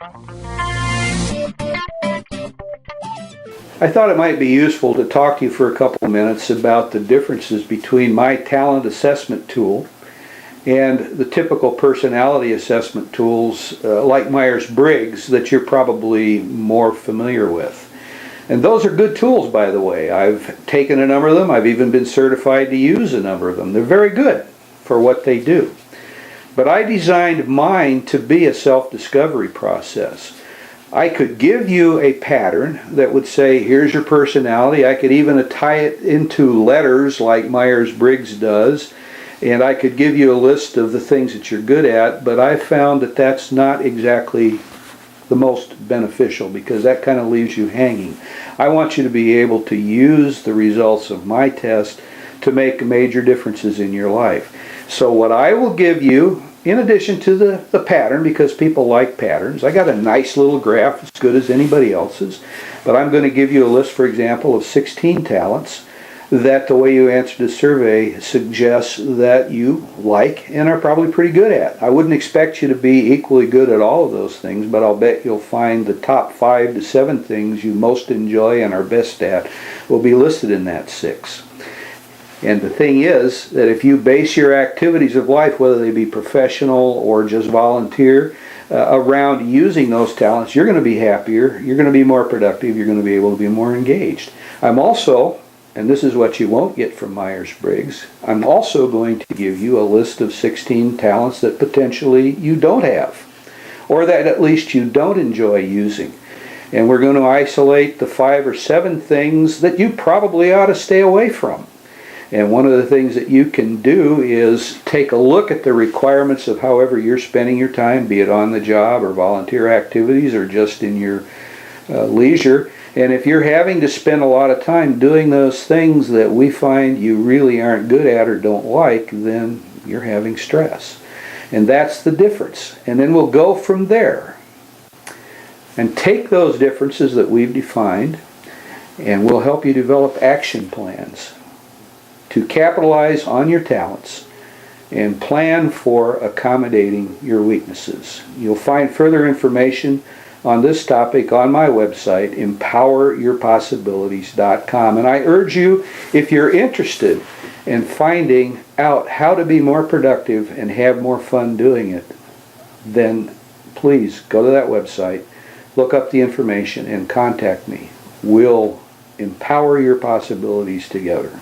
I thought it might be useful to talk to you for a couple of minutes about the differences between my talent assessment tool and the typical personality assessment tools like Myers-Briggs that you're probably more familiar with. And those are good tools, by the way. I've taken a number of them. I've even been certified to use a number of them. They're very good for what they do. But I designed mine to be a self-discovery process. I could give you a pattern that would say, here's your personality. I could even tie it into letters like Myers-Briggs does. And I could give you a list of the things that you're good at, but I found that that's not exactly the most beneficial because that kind of leaves you hanging. I want you to be able to use the results of my test to make major differences in your life. So what I will give you, in addition to the pattern, because people like patterns, I got a nice little graph as good as anybody else's, but I'm going to give you a list, for example, of 16 talents that the way you answered the survey suggests that you like and are probably pretty good at. I wouldn't expect you to be equally good at all of those things, but I'll bet you'll find the top 5 to 7 things you most enjoy and are best at will be listed in that 6. And the thing is that if you base your activities of life, whether they be professional or just volunteer, around using those talents, you're going to be happier, you're going to be more productive, you're going to be able to be more engaged. I'm also, and this is what you won't get from Myers-Briggs, I'm also going to give you a list of 16 talents that potentially you don't have, or that at least you don't enjoy using. And we're going to isolate the 5 or 7 things that you probably ought to stay away from. And one of the things that you can do is take a look at the requirements of however you're spending your time, be it on the job or volunteer activities or just in your leisure. And if you're having to spend a lot of time doing those things that we find you really aren't good at or don't like, then you're having stress. And that's the difference. And then we'll go from there and take those differences that we've defined, and we'll help you develop action plans to capitalize on your talents and plan for accommodating your weaknesses. You'll find further information on this topic on my website, empoweryourpossibilities.com. And I urge you, if you're interested in finding out how to be more productive and have more fun doing it, then please go to that website, look up the information, and contact me. We'll empower your possibilities together.